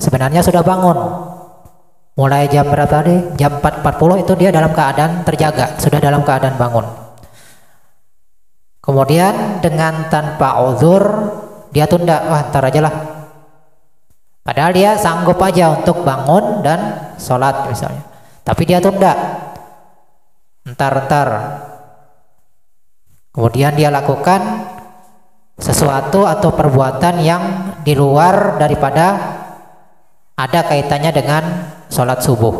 sebenarnya sudah bangun. Mulai jam berapa tadi? Jam 4.40 itu dia dalam keadaan terjaga, sudah dalam keadaan bangun. Kemudian dengan tanpa uzur dia tunda, wah ntar aja lah. Padahal dia sanggup aja untuk bangun dan sholat misalnya, tapi dia tunda. Ntar. Kemudian dia lakukan sesuatu atau perbuatan yang di luar daripada ada kaitannya dengan sholat subuh.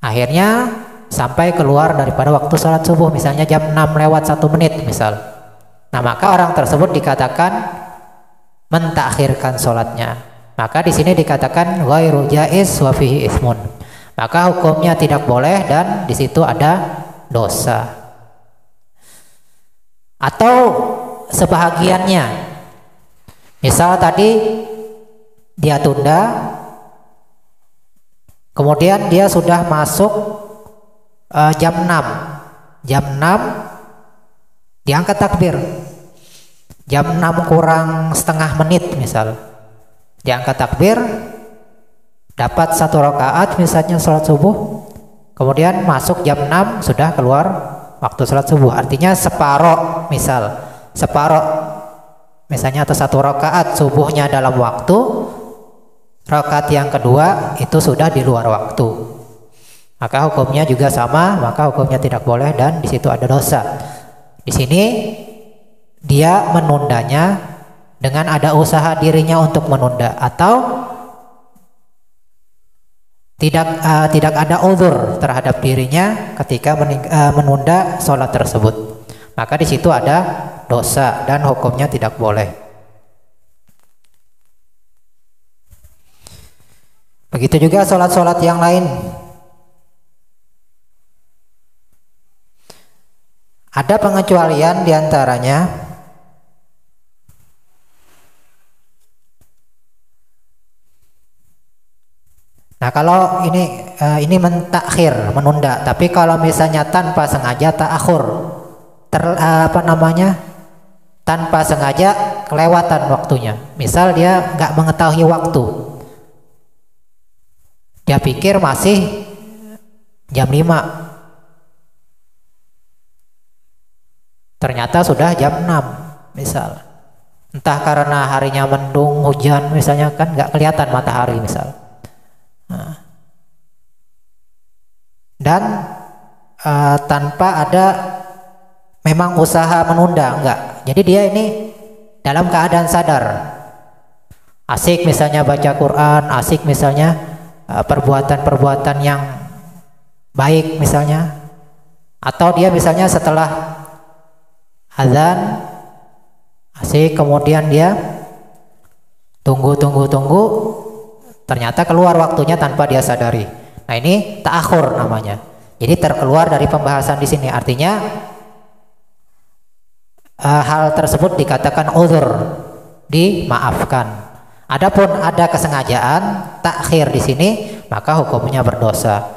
Akhirnya sampai keluar daripada waktu sholat subuh, misalnya jam 6:01 misal. Nah, maka orang tersebut dikatakan mentakhirkan sholatnya. Maka di sini dikatakan ghairu jaiz wa fihi ismun. Maka hukumnya tidak boleh dan di situ ada dosa. Atau sebahagiannya. Misal tadi dia tunda, kemudian dia sudah masuk jam 6 diangkat takbir, jam 6 kurang setengah menit misal diangkat takbir, dapat 1 rakaat misalnya sholat subuh, kemudian masuk jam 6 sudah keluar waktu sholat subuh, artinya separoh misalnya atau 1 rakaat subuhnya dalam waktu, rakaat yang kedua itu sudah di luar waktu, maka hukumnya juga sama, maka hukumnya tidak boleh dan di situ ada dosa. Di sini dia menundanya dengan ada usaha dirinya untuk menunda, atau tidak ada uzur terhadap dirinya ketika menunda sholat tersebut, maka di situ ada dosa dan hukumnya tidak boleh. Begitu juga sholat-sholat yang lain. Ada pengecualian diantaranya nah, kalau ini mentakhir, menunda, tapi kalau misalnya tanpa sengaja ta'akhur, tanpa sengaja kelewatan waktunya. Misal dia nggak mengetahui waktu, dia pikir masih jam 5, ternyata sudah jam 6 misal. Entah karena harinya mendung, hujan misalnya, kan nggak kelihatan matahari misal. Dan tanpa ada memang usaha menunda, enggak. Jadi dia ini dalam keadaan sadar, asik misalnya baca Quran, asik misalnya perbuatan-perbuatan yang baik misalnya, atau dia misalnya setelah azan asik, kemudian dia tunggu, ternyata keluar waktunya tanpa dia sadari. Nah, ini ta'akhur namanya. Jadi terkeluar dari pembahasan di sini. Artinya hal tersebut dikatakan uzur, dimaafkan. Adapun ada kesengajaan takhir di sini, maka hukumnya berdosa.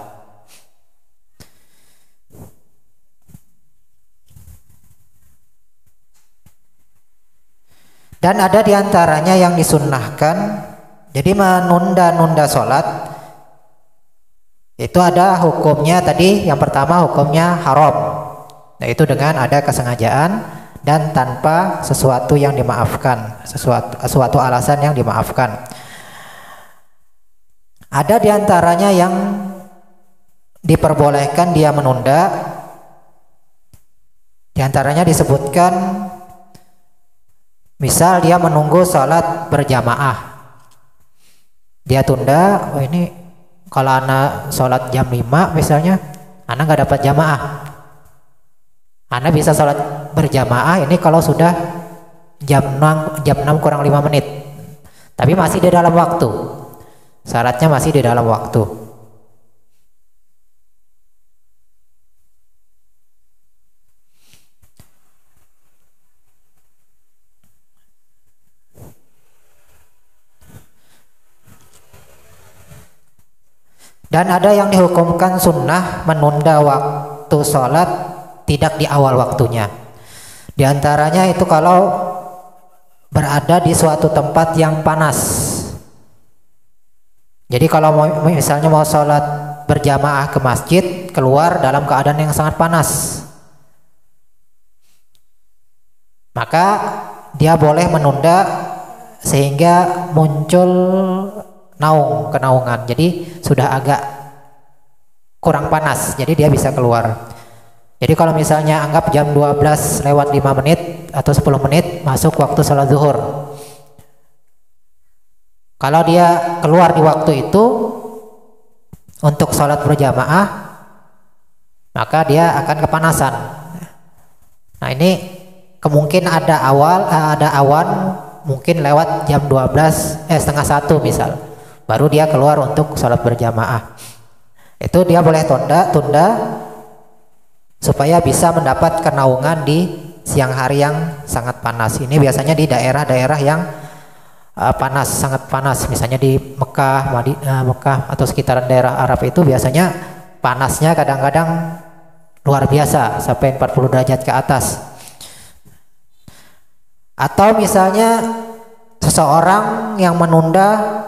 Dan ada diantaranya yang disunnahkan. Jadi menunda-nunda sholat itu ada hukumnya tadi. Yang pertama hukumnya haram, yaitu dengan ada kesengajaan dan tanpa sesuatu yang dimaafkan, sesuatu alasan yang dimaafkan. Ada diantaranya yang diperbolehkan dia menunda. Diantaranya disebutkan, misal dia menunggu sholat berjamaah, dia tunda. Oh, ini kalau anak sholat jam 5 misalnya, anak nggak dapat jamaah, anak bisa sholat berjamaah ini kalau sudah jam 6 kurang 5 menit, tapi masih di dalam waktu, syaratnya masih di dalam waktu. Dan ada yang dihukumkan sunnah menunda waktu sholat tidak di awal waktunya. Di antaranya itu kalau berada di suatu tempat yang panas. Jadi kalau misalnya mau sholat berjamaah ke masjid, keluar dalam keadaan yang sangat panas, maka dia boleh menunda sehingga muncul kenaungan. Jadi sudah agak kurang panas, jadi dia bisa keluar. Jadi kalau misalnya anggap jam 12 lewat 5 menit atau 10 menit masuk waktu sholat zuhur, kalau dia keluar di waktu itu untuk sholat berjamaah, maka dia akan kepanasan. Nah ini kemungkinan ada awan mungkin lewat jam setengah 1 misal, baru dia keluar untuk sholat berjamaah. Itu dia boleh tunda supaya bisa mendapat kenaungan di siang hari yang sangat panas. Ini biasanya di daerah-daerah yang panas, sangat panas, misalnya di Mekah atau sekitaran daerah Arab itu biasanya panasnya kadang-kadang luar biasa sampai 40 derajat ke atas. Atau misalnya seseorang yang menunda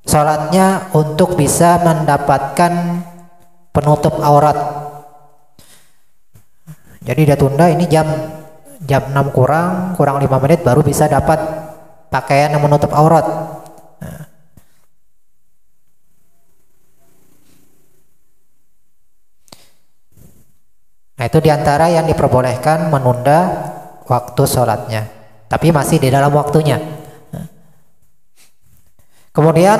sholatnya untuk bisa mendapatkan penutup aurat. Jadi dia tunda, ini jam 6 kurang 5 menit baru bisa dapat pakaian yang menutup aurat. Nah itu diantara yang diperbolehkan menunda waktu sholatnya, tapi masih di dalam waktunya. Kemudian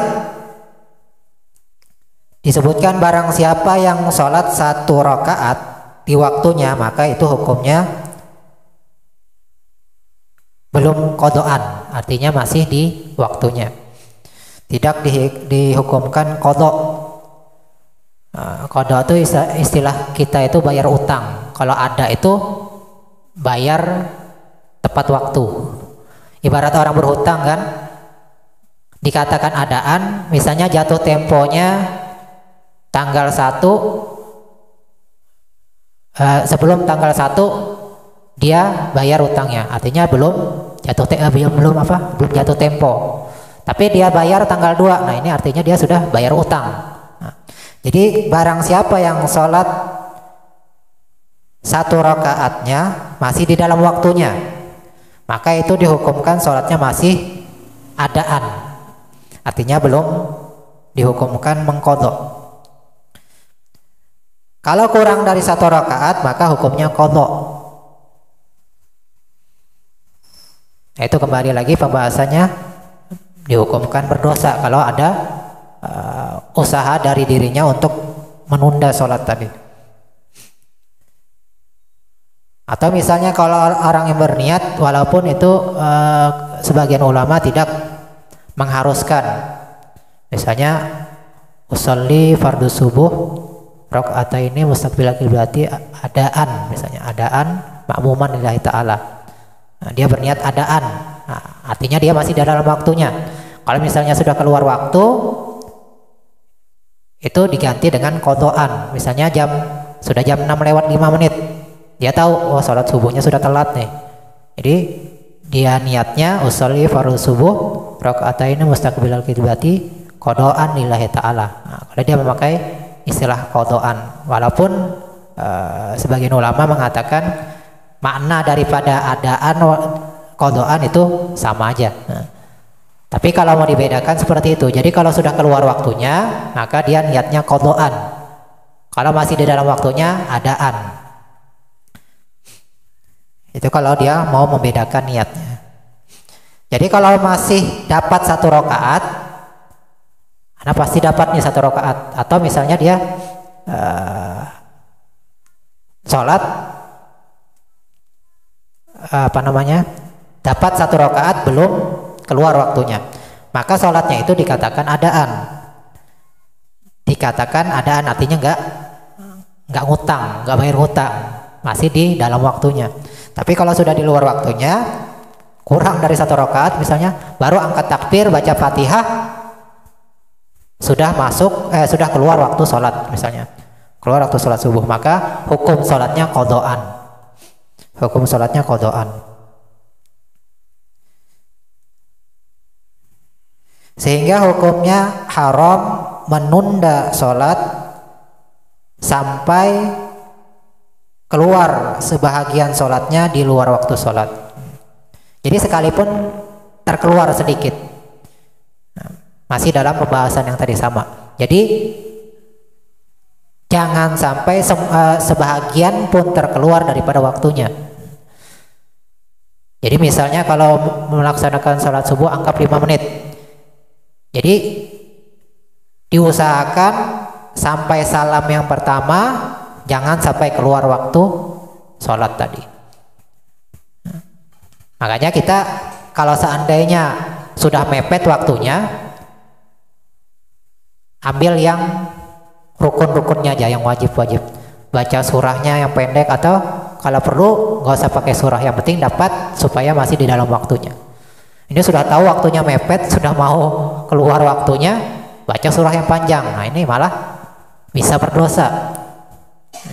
disebutkan barang siapa yang sholat 1 rakaat di waktunya, maka itu hukumnya belum qadhaan, artinya masih di waktunya, tidak dihukumkan qadha. Qadha itu istilah kita itu bayar utang. Kalau ada itu bayar tepat waktu. Ibarat orang berhutang kan, dikatakan adaan, misalnya jatuh temponya tanggal 1, sebelum tanggal 1 dia bayar utangnya, artinya belum jatuh tempo, tapi dia bayar tanggal 2. Nah ini artinya dia sudah bayar utang. Nah, jadi barang siapa yang sholat 1 rakaatnya masih di dalam waktunya, maka itu dihukumkan sholatnya masih adaan, artinya belum dihukumkan mengqadha. Kalau kurang dari 1 rakaat maka hukumnya qadha. Nah, itu kembali lagi pembahasannya, dihukumkan berdosa kalau ada usaha dari dirinya untuk menunda sholat tadi. Atau misalnya kalau orang yang berniat, walaupun itu sebagian ulama tidak mengharuskan, misalnya usolli fardhu subuh rakaataini mustaqbilal qiblati adaan, misalnya adaan ma'muman lillahi ta'ala. Nah, dia berniat adaan, nah, artinya dia masih dalam waktunya. Kalau misalnya sudah keluar waktu, itu diganti dengan qadhaan. Misalnya sudah jam 6 lewat 5 menit, dia tahu sholat subuhnya sudah telat nih, jadi dia niatnya usolli fardhu subuh rakaataini mustaqbilal qiblati qadhaan lillahi ta'ala. Nah, kalau dia memakai istilah qadhaan, walaupun sebagian ulama mengatakan makna daripada adaan qadhaan itu sama aja. Nah, tapi kalau mau dibedakan seperti itu, jadi kalau sudah keluar waktunya maka dia niatnya qadhaan, kalau masih di dalam waktunya adaan. Itu kalau dia mau membedakan niatnya. Jadi kalau masih dapat 1 rakaat, Anda pasti dapat nih 1 rakaat. Atau misalnya dia sholat dapat 1 rakaat belum keluar waktunya, maka sholatnya itu dikatakan adaan. Dikatakan adaan artinya nggak ngutang, nggak bayar hutang, masih di dalam waktunya. Tapi kalau sudah di luar waktunya, kurang dari 1 rakaat misalnya, baru angkat takbir, baca Fatihah, sudah keluar waktu sholat, misalnya keluar waktu sholat subuh, maka hukum sholatnya qadhaan. Hukum sholatnya qadhaan. Sehingga hukumnya haram menunda sholat sampai keluar sebahagian sholatnya di luar waktu sholat. Jadi sekalipun terkeluar sedikit, masih dalam pembahasan yang tadi sama. Jadi jangan sampai sebahagian pun terkeluar daripada waktunya. Jadi misalnya kalau melaksanakan sholat subuh anggap 5 menit. Jadi diusahakan sampai salam yang pertama jangan sampai keluar waktu sholat tadi. Makanya kita kalau seandainya sudah mepet waktunya, ambil yang rukun-rukunnya aja, yang wajib-wajib. Baca surahnya yang pendek, atau kalau perlu nggak usah pakai surah, yang penting dapat supaya masih di dalam waktunya. Ini sudah tahu waktunya mepet, sudah mau keluar waktunya, baca surah yang panjang. Nah ini malah bisa berdosa.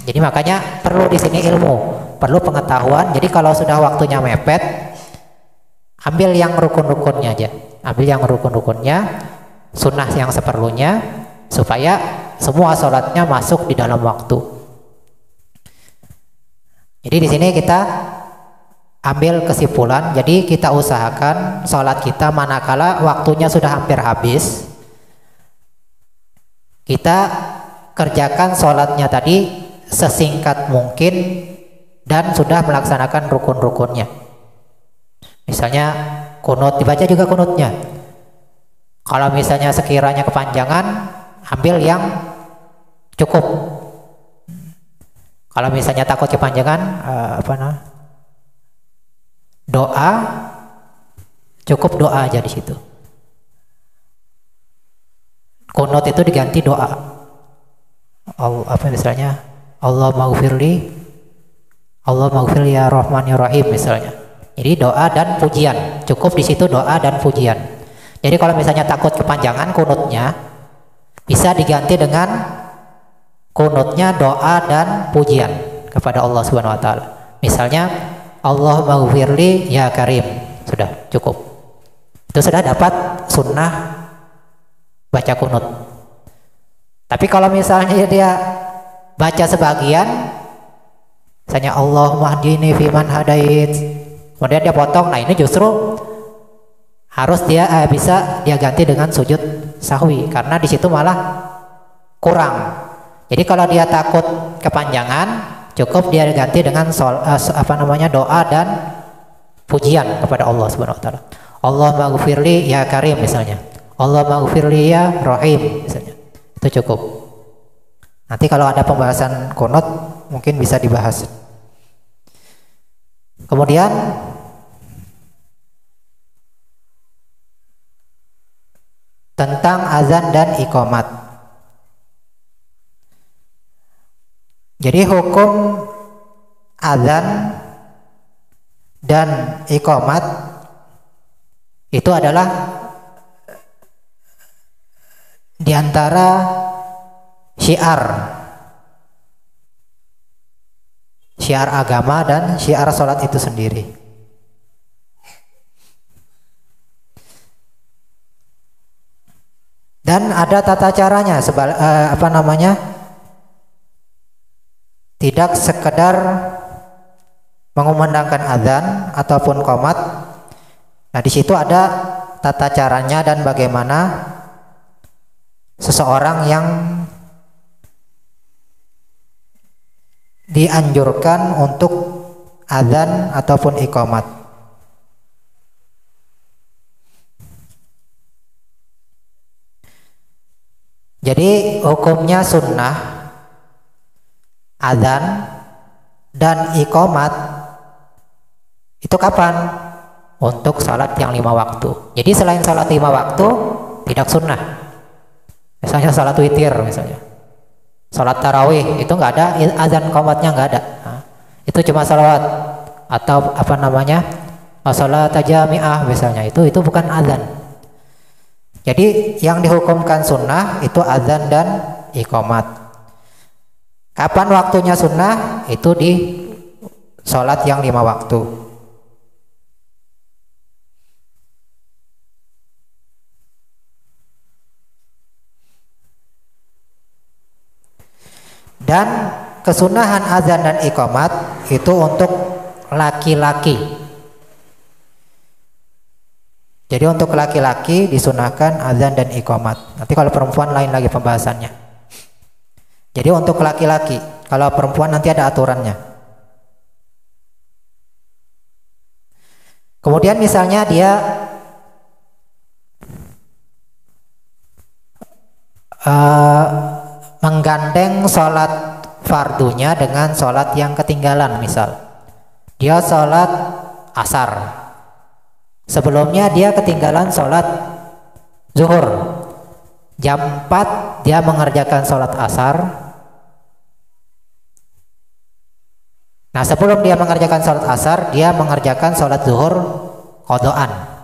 Jadi makanya perlu di sini ilmu, perlu pengetahuan. Jadi kalau sudah waktunya mepet, ambil yang rukun-rukunnya aja, ambil yang rukun-rukunnya, sunnah yang seperlunya, supaya semua sholatnya masuk di dalam waktu. Jadi di sini kita ambil kesimpulan. Jadi kita usahakan sholat kita manakala waktunya sudah hampir habis, kita kerjakan sholatnya tadi sesingkat mungkin dan sudah melaksanakan rukun-rukunnya. Misalnya kunut, dibaca juga kunutnya. Kalau misalnya sekiranya kepanjangan, ambil yang cukup. Kalau misalnya takut kepanjangan, doa, cukup doa aja di situ. Kunut itu diganti doa. Misalnya Allah maghfirli, Allah maghfirli ya Rahman ya Rahim misalnya. Jadi doa dan pujian, cukup di situ doa dan pujian. Jadi kalau misalnya takut kepanjangan kunutnya, bisa diganti dengan kunutnya doa dan pujian kepada Allah Subhanahu wa taala. Misalnya Allah maghfirli ya Karim, sudah cukup. Itu sudah dapat sunnah baca kunut. Tapi kalau misalnya dia baca sebagian, misalnya Allah mahdini fiman hadait, kemudian dia potong, nah ini justru harus dia bisa dia ganti dengan sujud sahwi, karena di situ malah kurang. Jadi kalau dia takut kepanjangan, cukup dia ganti dengan doa dan pujian kepada Allah Subhanahu wa taala. Allah maghfirli ya Karim misalnya. Allah maghfirli ya Rahim misalnya. Itu cukup. Nanti kalau ada pembahasan kunut mungkin bisa dibahas. Kemudian tentang azan dan iqamat. Jadi hukum azan dan iqamat itu adalah diantara syiar agama dan syiar sholat itu sendiri. Dan ada tata caranya, tidak sekedar mengumandangkan azan ataupun qomat. Nah, di situ ada tata caranya dan bagaimana seseorang yang dianjurkan untuk azan ataupun iqamat. Jadi hukumnya sunnah azan dan iqamat itu kapan? Untuk salat yang 5 waktu. Jadi selain salat 5 waktu tidak sunnah. Misalnya salat witir misalnya, salat tarawih itu nggak ada azan qomatnya, nggak ada. Nah, itu cuma salawat atau salat jami'ah misalnya, itu bukan azan. Jadi yang dihukumkan sunnah itu azan dan iqamat. Kapan waktunya sunnah? Itu di sholat yang 5 waktu. Dan kesunahan azan dan iqamat itu untuk laki-laki. Jadi untuk laki-laki disunahkan azan dan iqamat. Nanti kalau perempuan lain lagi pembahasannya. Jadi untuk laki-laki, kalau perempuan nanti ada aturannya. Kemudian misalnya dia menggandeng sholat fardunya dengan sholat yang ketinggalan. Misal dia sholat asar, sebelumnya dia ketinggalan sholat zuhur, jam 4 dia mengerjakan sholat asar. Nah sebelum dia mengerjakan sholat asar, dia mengerjakan sholat zuhur qadaan.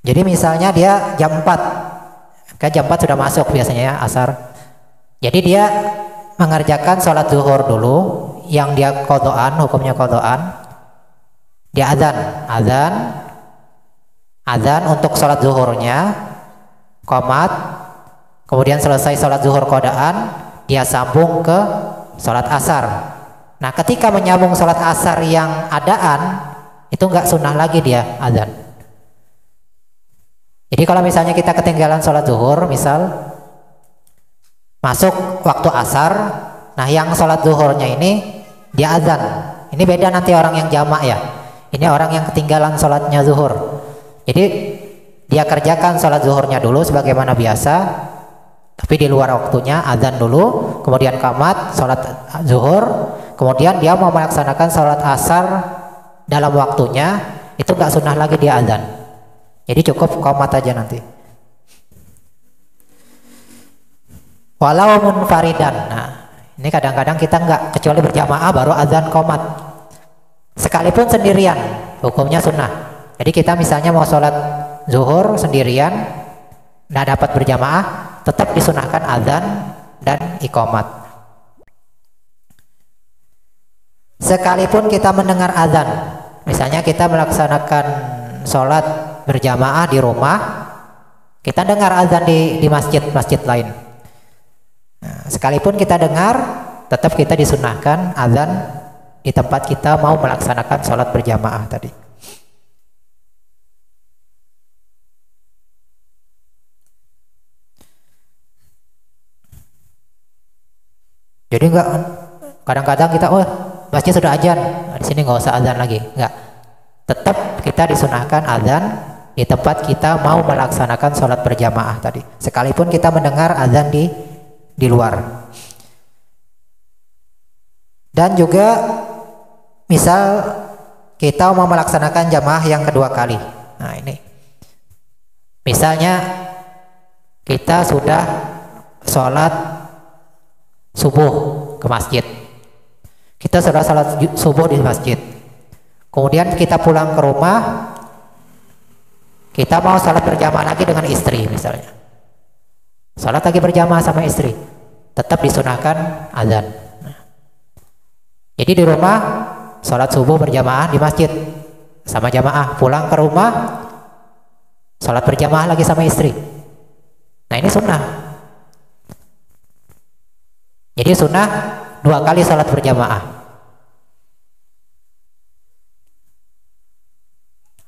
Jadi misalnya dia jam 4, kan jam 4 sudah masuk biasanya ya asar. Jadi dia mengerjakan sholat zuhur dulu, yang dia qadaan, hukumnya qadaan. Dia azan untuk sholat zuhurnya, qomat, kemudian selesai sholat zuhur qadaan, dia sambung ke sholat asar. Nah ketika menyambung sholat asar yang adaan, itu nggak sunnah lagi dia azan. Jadi kalau misalnya kita ketinggalan sholat zuhur, misal masuk waktu asar, nah yang sholat zuhurnya ini dia azan. Ini beda nanti orang yang jamak ya. Ini orang yang ketinggalan sholatnya zuhur. Jadi dia kerjakan sholat zuhurnya dulu sebagaimana biasa, tapi di luar waktunya azan dulu, kemudian qamat sholat zuhur, kemudian dia mau melaksanakan sholat asar dalam waktunya, itu nggak sunnah lagi dia azan. Jadi cukup qomat aja nanti. Walau munfaridan. Nah, ini kadang-kadang kita enggak, kecuali berjamaah baru azan qomat. Sekalipun sendirian, hukumnya sunnah. Jadi kita misalnya mau sholat zuhur sendirian, enggak dapat berjamaah, tetap disunahkan azan dan iqamat. Sekalipun kita mendengar azan, misalnya kita melaksanakan sholat berjamaah di rumah, kita dengar azan di masjid lain. Nah, sekalipun kita dengar, tetap kita disunahkan azan di tempat kita mau melaksanakan sholat berjamaah tadi. Jadi enggak, kadang-kadang kita masjid sudah azan, di sini nggak usah azan lagi, enggak. Tetap kita disunahkan azan di tempat kita mau melaksanakan sholat berjamaah tadi, sekalipun kita mendengar azan di luar. Dan juga misal kita mau melaksanakan jamaah yang kedua kali. Nah ini misalnya kita sudah sholat subuh ke masjid, kita sudah sholat subuh di masjid, kemudian kita pulang ke rumah, kita mau sholat berjamaah lagi dengan istri misalnya, sholat lagi berjamaah sama istri, tetap disunahkan azan. Jadi di rumah sholat subuh berjamaah di masjid sama jamaah, pulang ke rumah sholat berjamaah lagi sama istri. Nah ini sunnah. Jadi sunnah 2 kali sholat berjamaah.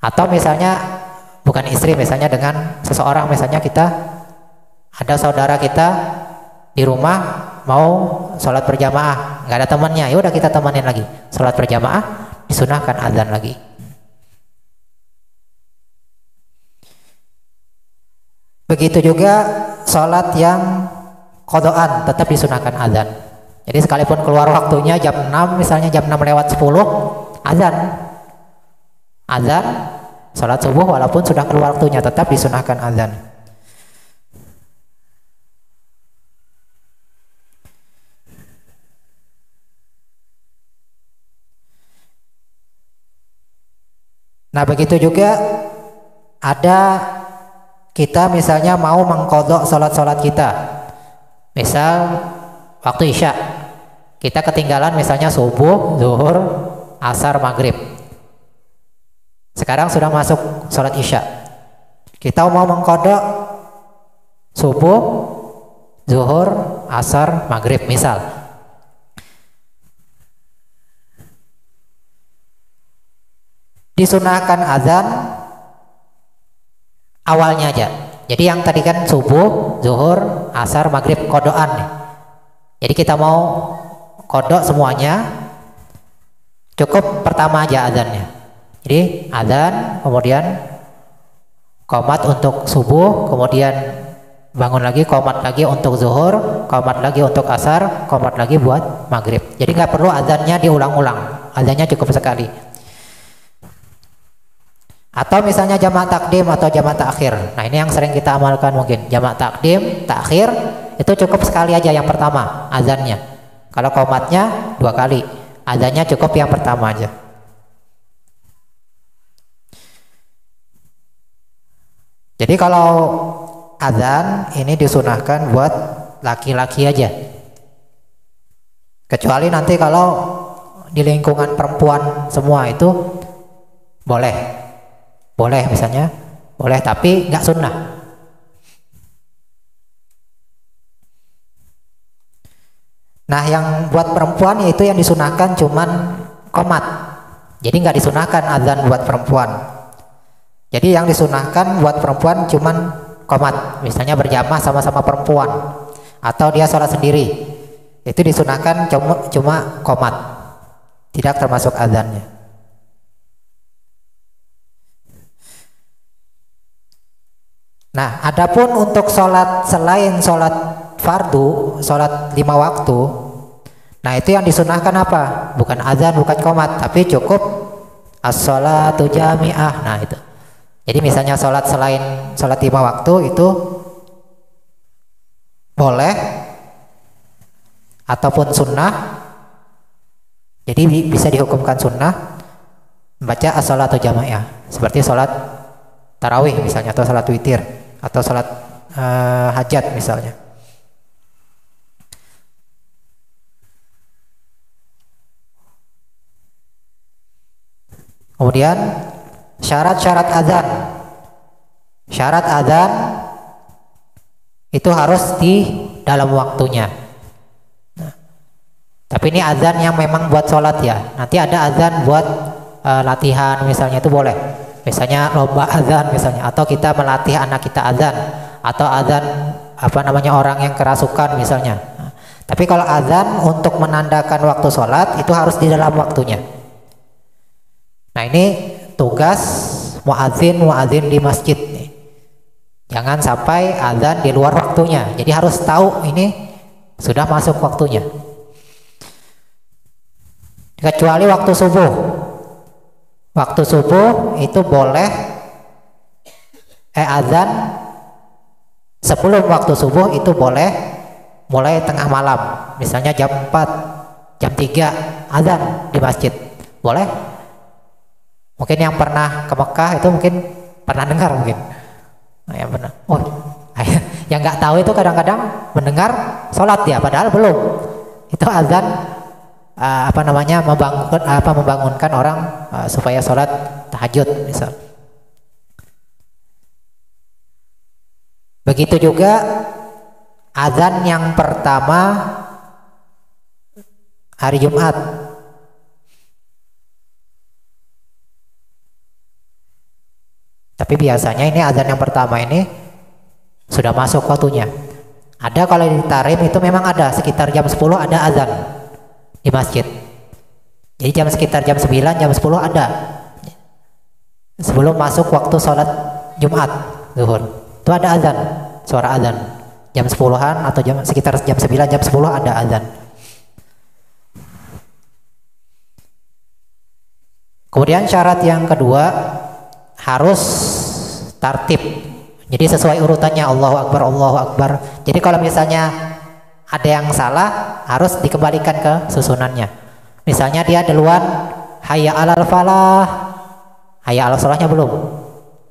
Atau misalnya bukan istri, misalnya dengan seseorang, misalnya kita ada saudara kita di rumah mau sholat berjamaah, nggak ada temannya, ya udah kita temenin lagi sholat berjamaah, disunahkan azan lagi. Begitu juga sholat yang qadaan tetap disunahkan azan. Jadi sekalipun keluar waktunya jam 6, misalnya jam 6 lewat 10, azan sholat subuh walaupun sudah keluar waktunya tetap disunahkan azan. Nah begitu juga ada kita misalnya mau mengqadha sholat kita, misal waktu isya kita ketinggalan misalnya subuh, zuhur, asar, maghrib, sekarang sudah masuk sholat isya, Kita mau mengkodok subuh, zuhur, asar, maghrib misal. Disunahkan azan awalnya aja. Jadi yang tadi kan subuh, zuhur, asar, maghrib kodokan nih. Jadi kita mau kodok semuanya, cukup pertama aja azannya. Jadi azan, kemudian qomat untuk subuh, kemudian bangun lagi, qomat lagi untuk zuhur, qomat lagi untuk asar, qomat lagi buat maghrib. Jadi nggak perlu azannya diulang-ulang, azannya cukup sekali. Atau misalnya jamak takdim atau jamak takhir. Nah ini yang sering kita amalkan mungkin. Jamak takdim, takhir itu cukup sekali aja yang pertama azannya. Kalau qomatnya 2 kali, azannya cukup yang pertama aja. Jadi kalau azan ini disunahkan buat laki-laki aja. Kecuali nanti kalau di lingkungan perempuan semua itu boleh. Boleh misalnya, boleh tapi nggak sunnah. Nah yang buat perempuan yaitu yang disunahkan cuman qomat. Jadi nggak disunahkan azan buat perempuan. Jadi yang disunahkan buat perempuan cuman qomat. Misalnya berjamaah sama-sama perempuan atau dia sholat sendiri, itu disunahkan cuma qomat, tidak termasuk azannya. Nah, adapun untuk sholat selain sholat fardu, sholat 5 waktu, nah itu yang disunahkan apa? Bukan azan, bukan qomat, tapi cukup as-sholatu jami'ah. Nah itu. Jadi misalnya sholat selain sholat 5 waktu itu boleh ataupun sunnah. Jadi bisa dihukumkan sunnah membaca as-sholatu jami'ah, seperti sholat tarawih misalnya atau sholat witir atau sholat hajat misalnya. Kemudian syarat-syarat azan. Syarat azan itu harus di dalam waktunya. Nah, tapi ini azan yang memang buat sholat ya. Nanti ada azan buat latihan misalnya, itu boleh. Misalnya lomba azan misalnya, atau kita melatih anak kita azan, atau azan orang yang kerasukan misalnya. Nah, tapi kalau azan untuk menandakan waktu sholat itu harus di dalam waktunya. Nah ini tugas muadzin di masjid nih. Jangan sampai azan di luar waktunya. Jadi harus tahu ini sudah masuk waktunya. Kecuali waktu subuh. Waktu subuh itu boleh azan sebelum waktu subuh itu boleh mulai tengah malam. Misalnya jam 4, jam 3 azan di masjid. Boleh? Mungkin yang pernah ke Mekah itu mungkin pernah dengar mungkin. Nah, yang benar. Oh, yang nggak tahu itu kadang-kadang mendengar sholat ya, padahal belum. Itu azan membangunkan orang supaya sholat tahajud misal. Begitu juga azan yang pertama hari Jumat. Tapi biasanya ini azan yang pertama ini sudah masuk waktunya. Ada kalau di Tarim itu memang ada sekitar jam 10 ada azan di masjid. Jadi sekitar jam 9, jam 10 ada. Sebelum masuk waktu sholat Jumat zuhur. Itu ada azan, suara azan. Jam 10-an atau sekitar jam 9, jam 10 ada azan. Kemudian syarat yang kedua harus tartib. Jadi sesuai urutannya, Allahu Akbar, Allahu Akbar. Jadi kalau misalnya ada yang salah harus dikembalikan ke susunannya. Misalnya dia duluan hayya 'alal falah. Hayya 'alal sholahnya belum.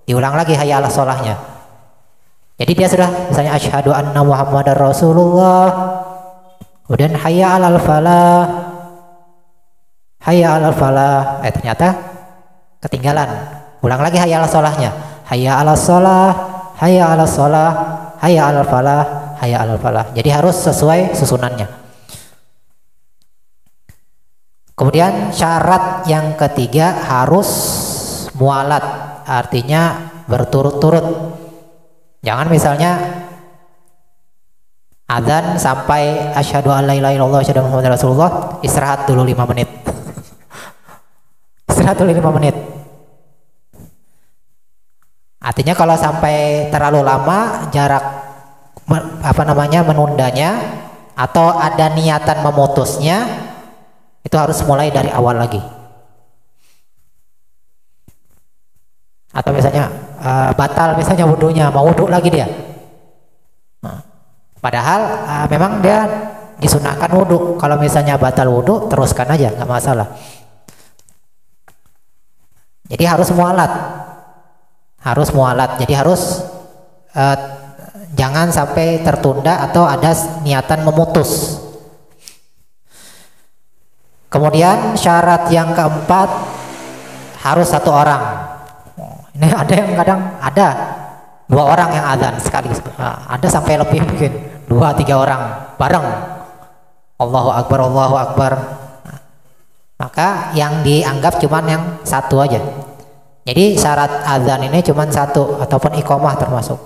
Diulang lagi hayya 'alal sholahnya. Jadi dia sudah misalnya asyhadu anna Muhammadar Rasulullah. Kemudian hayya 'alal falah. Hayya 'alal falah. Ternyata ketinggalan. Ulang lagi hayya 'alal sholahnya. hayya 'alas shalah, hayya 'alas shalah, hayya 'alal falah, hayya 'alal falah. Jadi harus sesuai susunannya. Kemudian syarat yang ketiga harus mualat, artinya berturut-turut. Jangan misalnya azan sampai asyhadu an la ilaha illallah asyhadu anna muhammadar rasulullah, istirahat dulu 5 menit. Istirahat dulu 5 menit. Artinya kalau sampai terlalu lama jarak menundanya atau ada niatan memutusnya, itu harus mulai dari awal lagi. Atau misalnya batal misalnya wudhunya, mau wudhu lagi dia. Padahal memang dia disunahkan wudhu. Kalau misalnya batal wudhu, teruskan aja, nggak masalah. Jadi harus mualat. Harus mualat. Jadi harus jangan sampai tertunda atau ada niatan memutus. Kemudian syarat yang keempat harus 1 orang. Ini ada yang kadang ada 2 orang yang azan sekali, ada sampai lebih mungkin 2-3 orang bareng. Allahu Akbar, Allahu Akbar. Maka yang dianggap cuman yang 1 aja. Jadi syarat azan ini cuman 1 ataupun iqamah termasuk.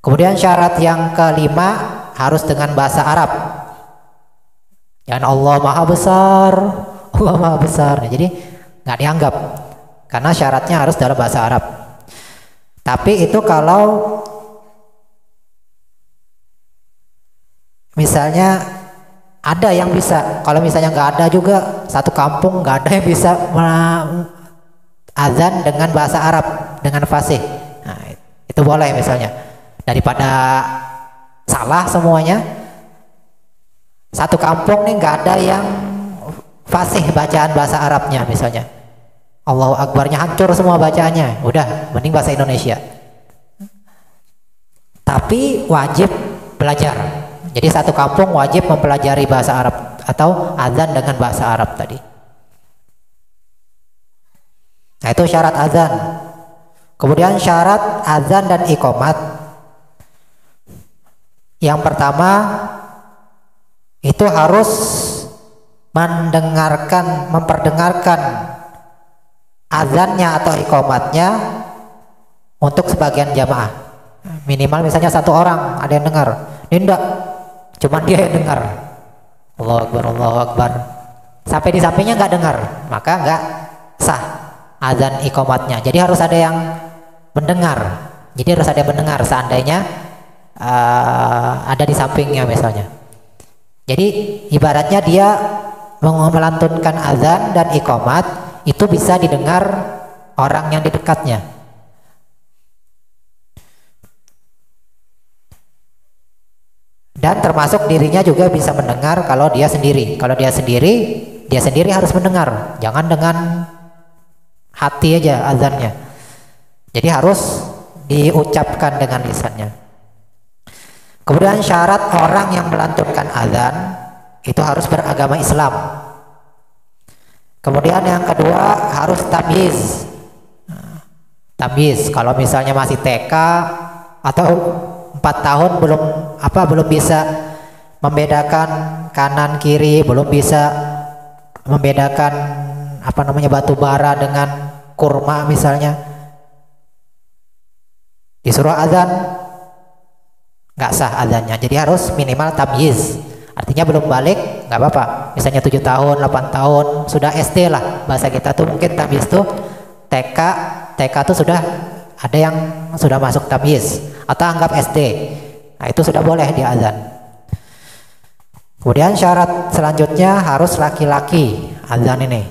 Kemudian syarat yang kelima harus dengan bahasa Arab. Jangan Allah Maha Besar, Allah Maha Besar. Nah, jadi nggak dianggap karena syaratnya harus dalam bahasa Arab. Tapi itu kalau misalnya ada yang bisa, kalau misalnya nggak ada juga, satu kampung nggak ada yang bisa azan dengan bahasa Arab dengan fasih, nah, itu boleh misalnya. Daripada salah semuanya, satu kampung nih nggak ada yang fasih bacaan bahasa Arabnya misalnya, Allahu Akbarnya hancur semua bacaannya, udah mending bahasa Indonesia. Tapi wajib belajar. Jadi satu kampung wajib mempelajari bahasa Arab atau azan dengan bahasa Arab tadi. Nah, itu syarat azan. Kemudian syarat azan dan iqamat. Yang pertama itu harus memperdengarkan azannya atau iqamatnya untuk sebagian jamaah. Minimal misalnya 1 orang ada yang dengar. Ini enggak, cuma dia yang dengar. Allahu Akbar, Allahu Akbar. Sampai di sampingnya nggak dengar, maka nggak sah azan iqamatnya. Jadi harus ada yang mendengar. Jadi harus ada yang mendengar seandainya ada di sampingnya misalnya. Jadi ibaratnya dia melantunkan azan dan iqamat itu bisa didengar orang yang di dekatnya. Dan termasuk dirinya juga bisa mendengar kalau dia sendiri. Kalau dia sendiri harus mendengar. Jangan dengan hati aja azannya. Jadi harus diucapkan dengan lisannya. Kemudian syarat orang yang melantunkan azan itu harus beragama Islam. Kemudian yang kedua harus tamyiz. Tamyiz, kalau misalnya masih TK atau 4 tahun belum bisa membedakan kanan kiri, belum bisa membedakan batu bara dengan kurma misalnya, disuruh azan nggak sah azannya. Jadi harus minimal tamyiz, artinya belum balik nggak apa-apa, misalnya 7 tahun 8 tahun sudah SD lah, bahasa kita tuh mungkin tamyiz tuh TK tuh sudah ada yang sudah masuk tamyiz atau anggap SD. Nah, itu sudah boleh diazan. Kemudian syarat selanjutnya harus laki-laki azan ini.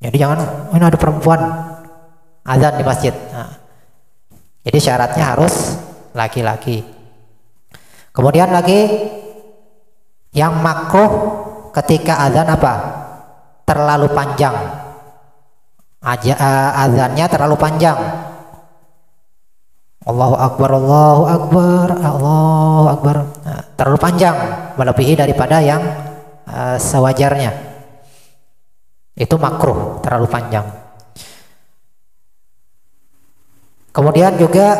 Jadi jangan ini ada perempuan azan di masjid. Nah, jadi syaratnya harus laki-laki. Kemudian lagi yang makruh ketika azan apa? Terlalu panjang. Azannya terlalu panjang. Allahu Akbar, Allahu Akbar, Allahu Akbar. Nah, terlalu panjang, melebihi daripada yang sewajarnya. Itu makruh, terlalu panjang. Kemudian juga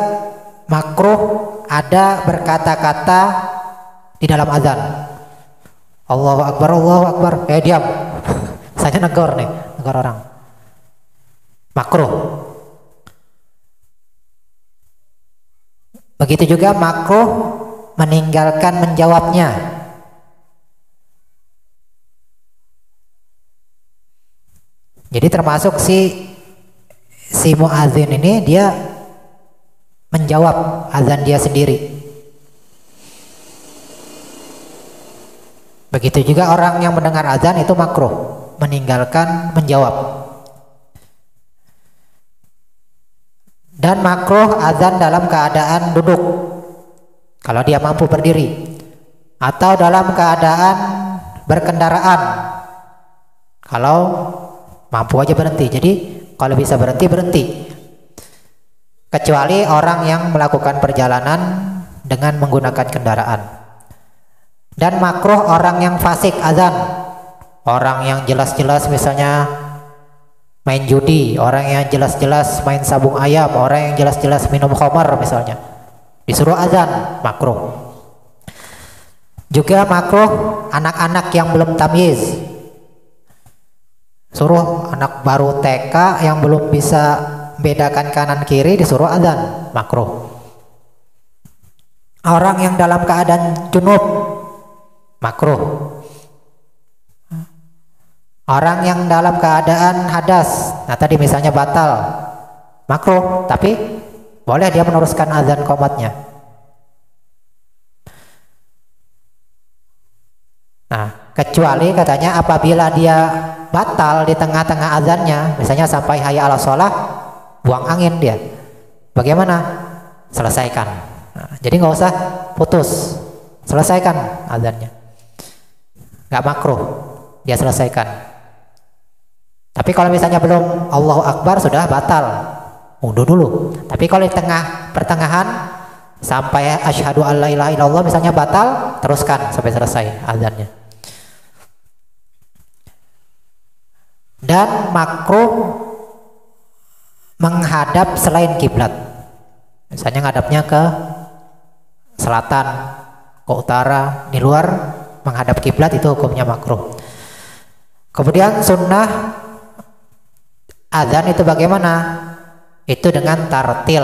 makruh ada berkata-kata di dalam azan. Allahu Akbar, Allahu Akbar. Diam. Saya negor nih, negor orang. Makruh. Begitu juga makruh meninggalkan menjawabnya. Jadi termasuk si muadzin ini dia menjawab azan dia sendiri. Begitu juga orang yang mendengar azan itu makruh meninggalkan menjawab. Dan makruh azan dalam keadaan duduk kalau dia mampu berdiri, atau dalam keadaan berkendaraan kalau mampu aja berhenti. Jadi kalau bisa berhenti, kecuali orang yang melakukan perjalanan dengan menggunakan kendaraan. Dan makruh orang yang fasik azan, orang yang jelas-jelas misalnya main judi, orang yang jelas-jelas main sabung ayam, orang yang jelas-jelas minum khamar misalnya, disuruh azan, makruh. Juga makruh anak-anak yang belum tamyiz, suruh anak baru TK yang belum bisa bedakan kanan kiri disuruh azan, makruh. Orang yang dalam keadaan junub, makruh. Orang yang dalam keadaan hadas, nah tadi misalnya batal, makruh, tapi boleh dia meneruskan azan qomatnya. Nah, kecuali katanya apabila dia batal di tengah-tengah azannya, misalnya sampai hayya ala sholah, buang angin dia. Bagaimana? Selesaikan. Nah, jadi nggak usah putus, selesaikan azannya. Nggak makruh, dia selesaikan. Tapi kalau misalnya belum Allahu Akbar sudah batal, wudhu dulu. Tapi kalau di tengah pertengahan sampai asyhadu alla ilaha illallah misalnya batal, teruskan sampai selesai azannya. Dan makruh menghadap selain kiblat. Misalnya ngadapnya ke selatan, ke utara, di luar menghadap kiblat, itu hukumnya makruh. Kemudian sunnah azan itu bagaimana? Itu dengan tartil,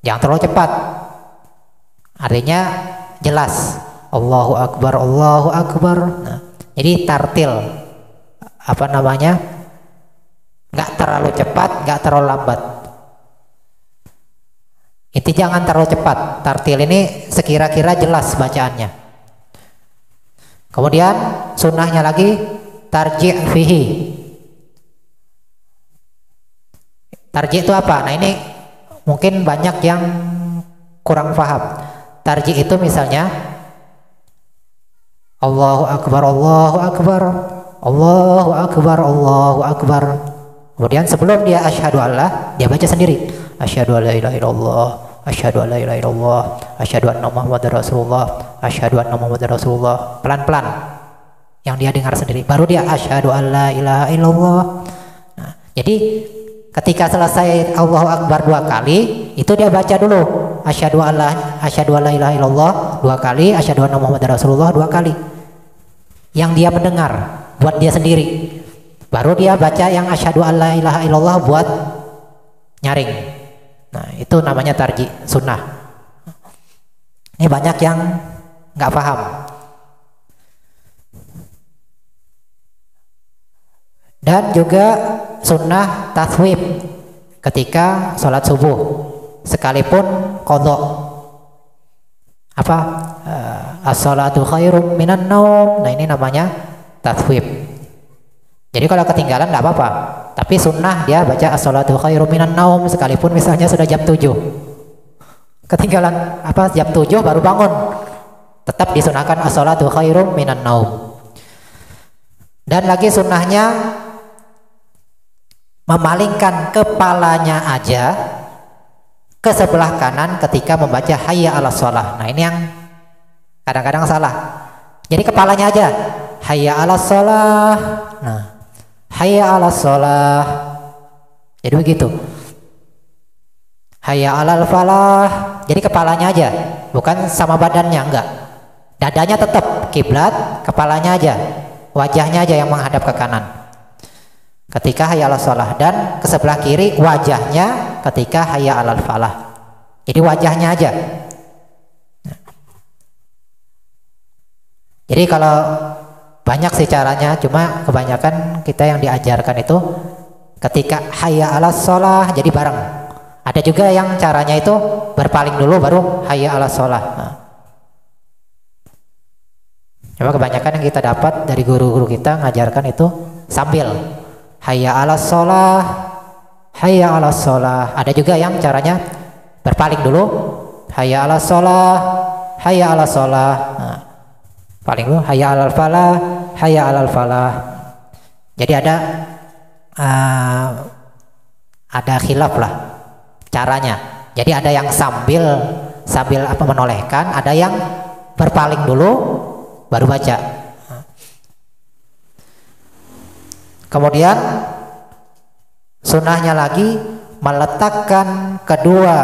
jangan terlalu cepat. Artinya jelas, Allahu Akbar, Allahu Akbar. Nah, jadi tartil, apa namanya? Nggak terlalu cepat, nggak terlalu lambat. Itu jangan terlalu cepat. Tartil ini sekira-kira jelas bacaannya. Kemudian sunnahnya lagi tarji' fihi. Tarji' itu apa? Nah ini mungkin banyak yang kurang paham. Tarji' itu misalnya Allahu Akbar, Allahu Akbar, Allahu Akbar, Allahu Akbar. Kemudian sebelum dia asyhadu alla, dia baca sendiri. Asyhadu alla ilaha illallah, asyhadu alla ilaha illallah, asyhadu anna Muhammadar Rasulullah, asyhadu anna Muhammadar Rasulullah. Pelan-pelan yang dia dengar sendiri. Baru dia asyhadu alla ilaha illallah. Nah, jadi ketika selesai Allahu Akbar 2 kali, itu dia baca dulu asyhadu alla ilaha illallah 2 kali, asyhadu anna Muhammadar Rasulullah 2 kali. Yang dia mendengar buat dia sendiri. Baru dia baca yang asyhadu alla ilaha illallah buat nyaring. Nah, itu namanya tarji sunnah. Ini banyak yang nggak paham. Dan juga sunnah taswib ketika sholat subuh, sekalipun qadha. Apa? As-salatu khairum minan naum. Nah, ini namanya taswib. Jadi kalau ketinggalan nggak apa-apa, tapi sunnah dia baca as-salatu khairum minan naum sekalipun misalnya sudah jam 7. Ketinggalan apa jam 7 baru bangun, tetap disunahkan as-salatu khairum minan naum. Dan lagi sunnahnya memalingkan kepalanya aja ke sebelah kanan ketika membaca hayya 'alas shalah. Nah, ini yang kadang-kadang salah. Jadi kepalanya aja hayya 'alas shalah. Nah, hayya 'alas shalah. Jadi begitu. hayya alal falah. Jadi kepalanya aja, bukan sama badannya, enggak. Dadanya tetap kiblat, kepalanya aja, wajahnya aja yang menghadap ke kanan ketika hayya alal shalah, dan ke sebelah kiri wajahnya ketika hayya alal falah. Jadi wajahnya aja. Jadi kalau banyak sih caranya, cuma kebanyakan kita yang diajarkan itu ketika hayya alal shalah jadi bareng. Ada juga yang caranya itu berpaling dulu baru hayya alal shalah. Nah, cuma kebanyakan yang kita dapat dari guru-guru kita ngajarkan itu sambil hayya alal shalah, hayya alal shalah. Ada juga yang caranya berpaling dulu hayya alal shalah, hayya alal shalah. Nah, paling dulu hayya alal falah, hayya alal falah. Jadi ada khilaf lah caranya. Jadi ada yang sambil apa menolehkan, ada yang berpaling dulu baru baca. Kemudian sunnahnya lagi meletakkan kedua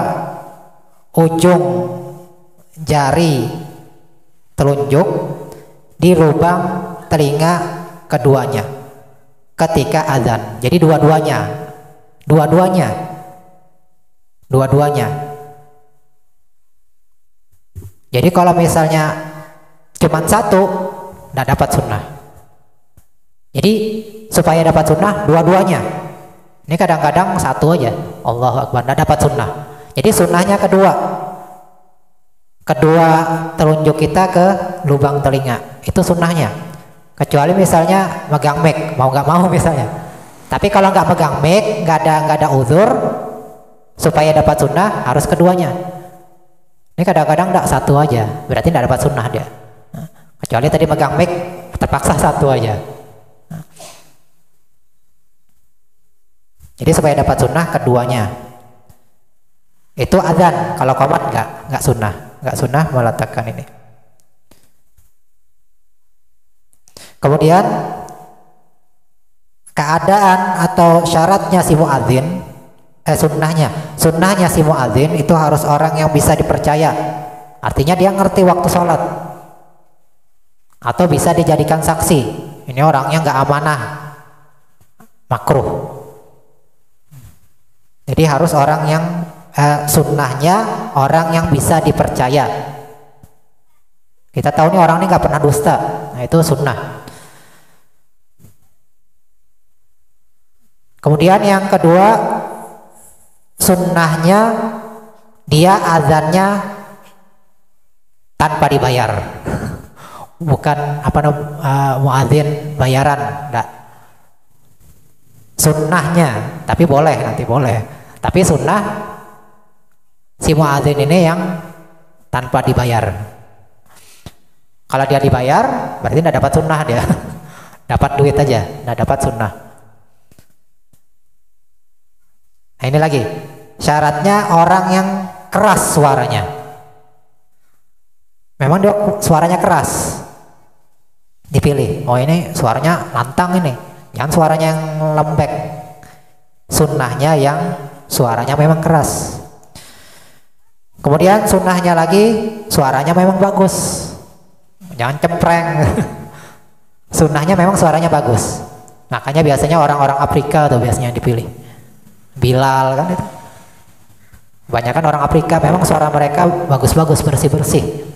ujung jari telunjuk di lubang telinga keduanya ketika azan. Jadi dua-duanya. Jadi kalau misalnya cuma satu, nggak dapat sunnah. Jadi supaya dapat sunnah dua-duanya. Ini kadang-kadang satu aja, Allahu Akbar, nggak dapat sunnah. Jadi sunnahnya kedua telunjuk kita ke lubang telinga, itu sunnahnya. Kecuali misalnya megang mic, mau nggak mau misalnya. Tapi kalau nggak megang mic, nggak ada uzur, supaya dapat sunnah harus keduanya. Ini kadang-kadang nggak satu aja, berarti nggak dapat sunnah dia. Kecuali tadi megang mic, terpaksa satu aja. Jadi supaya dapat sunnah keduanya. Itu azan. Kalau qomat nggak sunnah meletakkan ini. Kemudian keadaan atau syaratnya si muadzin, sunnahnya si muadzin itu harus orang yang bisa dipercaya. Artinya dia ngerti waktu sholat atau bisa dijadikan saksi. Ini orangnya nggak amanah, makruh. Jadi harus orang yang sunnahnya orang yang bisa dipercaya. Kita tahu nih orang ini nggak pernah dusta, nah itu sunnah. Kemudian yang kedua, sunnahnya dia azannya tanpa dibayar. Bukan muadzin bayaran, enggak. Sunnahnya, tapi boleh, nanti boleh. Tapi sunnah si muadzin ini yang tanpa dibayar. Kalau dia dibayar, berarti tidak dapat sunnah dia. Dapat duit aja, tidak dapat sunnah. Nah ini lagi, syaratnya orang yang keras suaranya. Memang dia suaranya keras, dipilih. Oh ini suaranya lantang ini, jangan suaranya yang lembek. Sunnahnya yang suaranya memang keras. Kemudian sunnahnya lagi suaranya memang bagus, jangan cempreng. Sunnahnya memang suaranya bagus. Makanya biasanya orang-orang Afrika tuh biasanya yang dipilih. Bilal kan itu. Kebanyakan orang Afrika memang suara mereka bagus-bagus, bersih-bersih.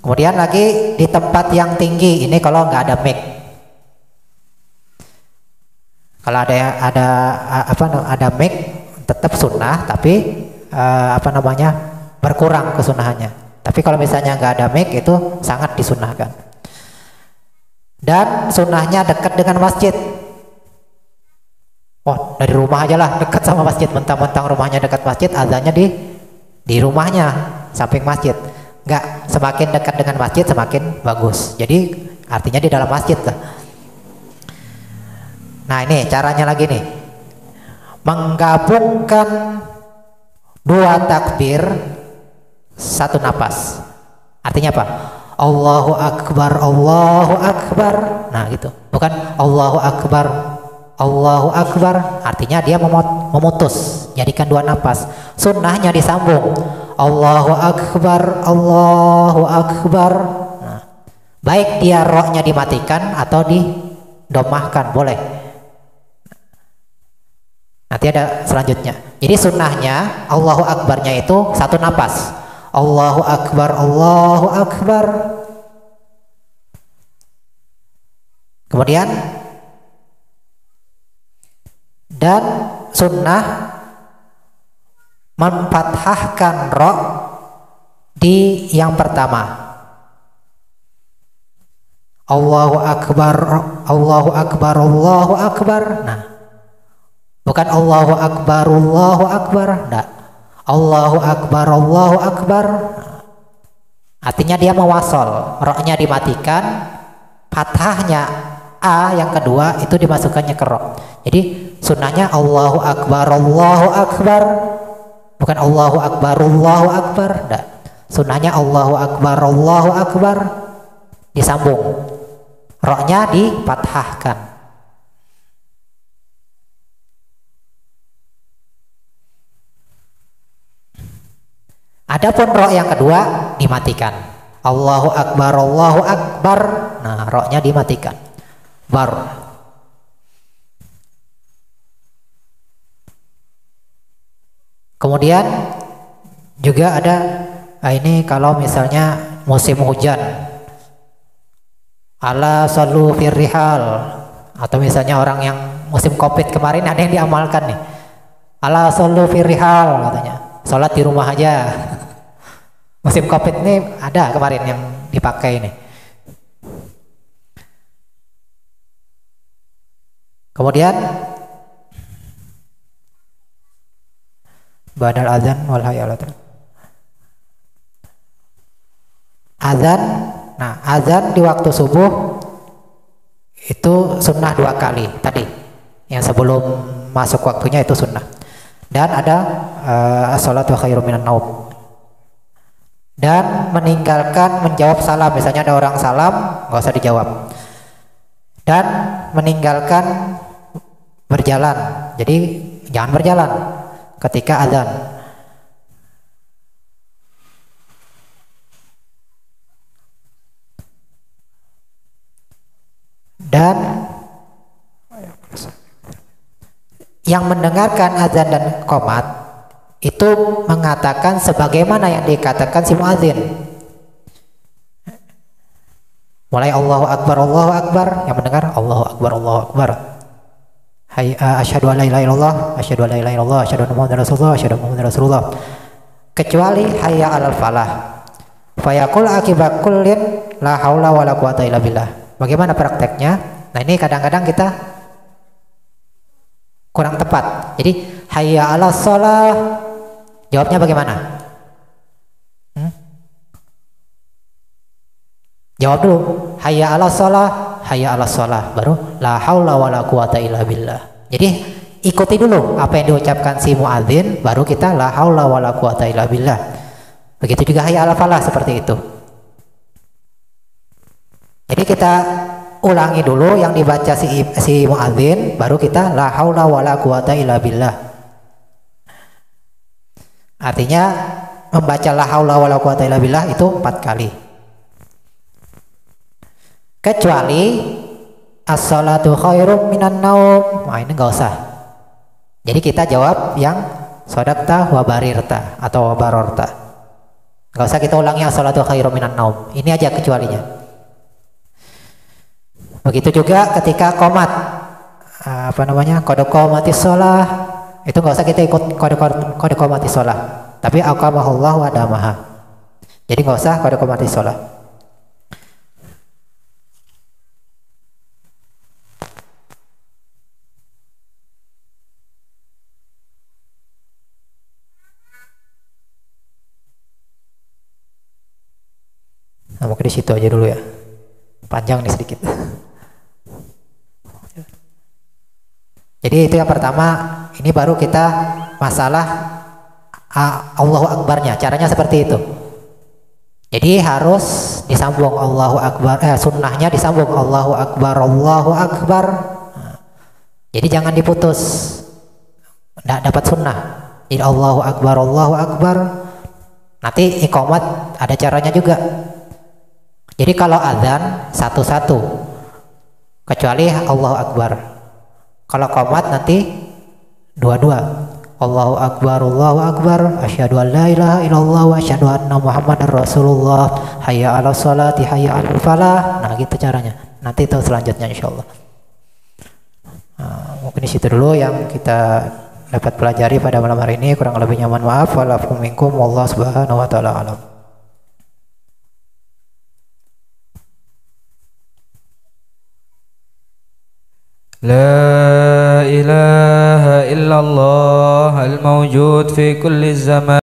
Kemudian lagi di tempat yang tinggi, ini kalau nggak ada mic. Kalau ada mic tetap sunnah, tapi berkurang kesunahannya. Tapi kalau misalnya nggak ada mic itu sangat disunnahkan. Dan sunnahnya dekat dengan masjid. Oh, dari rumah aja lah, dekat sama masjid. Mentang-mentang rumahnya dekat masjid, azannya di rumahnya, samping masjid. Enggak, semakin dekat dengan masjid semakin bagus. Jadi artinya di dalam masjid lah. Nah ini caranya lagi nih, menggabungkan dua takbir satu napas. Artinya apa? Allahu Akbar, Allahu Akbar. Nah gitu, bukan Allahu Akbar Allahu Akbar, artinya dia memutus, jadikan 2 napas. Sunnahnya disambung, Allahu Akbar, Allahu Akbar. Nah, baik dia rohnya dimatikan atau didomahkan, boleh. Nanti ada selanjutnya. Jadi sunnahnya Allahu Akbarnya itu 1 napas, Allahu Akbar, Allahu Akbar. Kemudian dan sunnah memfathahkan ro di yang pertama, Allahu Akbar, Allahu Akbar, Allahu Akbar. Nah, bukan Allahu Akbar, Allahu Akbar, enggak. Allahu Akbar, Allahu Akbar. Artinya dia mewasol, ro-nya dimatikan, fathahnya A yang kedua itu dimasukkannya ke ro. Jadi sunnahnya Allahu Akbar, Allahu Akbar, bukan Allahu Akbar, Allahu Akbar, enggak. Sunnahnya Allahu Akbar, Allahu Akbar, disambung, ro-nya difathahkan. Adapun ro yang kedua dimatikan, Allahu Akbar, Allahu Akbar. Nah, ro-nya dimatikan, baru. Kemudian juga ada ini kalau misalnya musim hujan, ala sallu firrihal, atau misalnya orang yang musim Covid kemarin ada yang diamalkan nih, ala sallu firrihal, katanya sholat di rumah aja. Musim Covid ini ada kemarin yang dipakai ini. Kemudian badal azan wal hayalat. Azan, nah azan di waktu subuh itu sunnah 2 kali tadi. Yang sebelum masuk waktunya itu sunnah. Dan ada as-salatu khairum minan naum. Dan meninggalkan menjawab salam, misalnya ada orang salam nggak usah dijawab. Dan meninggalkan berjalan, jadi jangan berjalan ketika azan. Dan yang mendengarkan azan dan qomat itu mengatakan sebagaimana yang dikatakan si muadzin. Mulai Allahu Akbar, Allahu Akbar, yang mendengar Allahu Akbar, Allahu Akbar. Asyhadu an la ilaha illallah, asyhadu an la ilaha illallah, asyhadu anna muhammadar rasulullah, asyhadu anna muhammadar rasulullah. Kecuali hayya 'alal falah. Fayaqul akibat kullin la haula wala quwata illa billah. Bagaimana prakteknya? Nah, ini kadang-kadang kita kurang tepat. Jadi hayya 'alas shalah, jawabnya bagaimana? Jawab dulu, hayya 'alas shalah, hayya 'alas shalah, baru la haula wala quwata illa billah. Jadi ikuti dulu apa yang diucapkan si muadzin, baru kita la haula wala quwata illa billah. Begitu juga hayya 'alal falah, seperti itu. Jadi kita ulangi dulu yang dibaca si muadzin, baru kita la haula wala quwata illa billah. Artinya membaca la haula wala quwata illa billah itu 4 kali. Kecuali as-salatu khairum minan naum. Nah, ini enggak usah. Jadi kita jawab yang shadaqta wa barirta atau wa barorta. Enggak usah kita ulangi as-salatu khairum minan naum. Ini aja kecualinya. Begitu juga ketika qomat, qad qomatis shalah, itu enggak usah kita ikut qad qomatis shalah, tapi aqamahullah wa damaha. Jadi enggak usah qad qomatis shalah. Nah, mungkin di situ aja dulu ya. Panjang nih sedikit. Jadi itu yang pertama. Ini baru kita masalah Allahu Akbarnya. Caranya seperti itu. Jadi harus disambung Allahu Akbar. Sunnahnya disambung Allahu Akbar, Allahu Akbar. Nah, Jadi jangan diputus, tidak dapat sunnah. Jadi Allahu Akbar, Allahu Akbar. Nanti iqamat ada caranya juga. Jadi kalau adzan satu-satu, kecuali Allahu Akbar. Kalau qomat nanti dua-dua. Allahu Akbar, asyhadu an la ilaha illallah wa asyhadu anna Muhammadar Rasulullah, hayya 'alas sholati, hayya 'alal falah. Nah, gitu caranya. Nanti itu selanjutnya insyaallah. Mungkin di situ dulu yang kita dapat pelajari pada malam hari ini. Kurang lebihnya mohon maaf. Walakum minkum wallahu subhanahu wa ta'ala alam. لا إله إلا الله الموجود في كل الزمان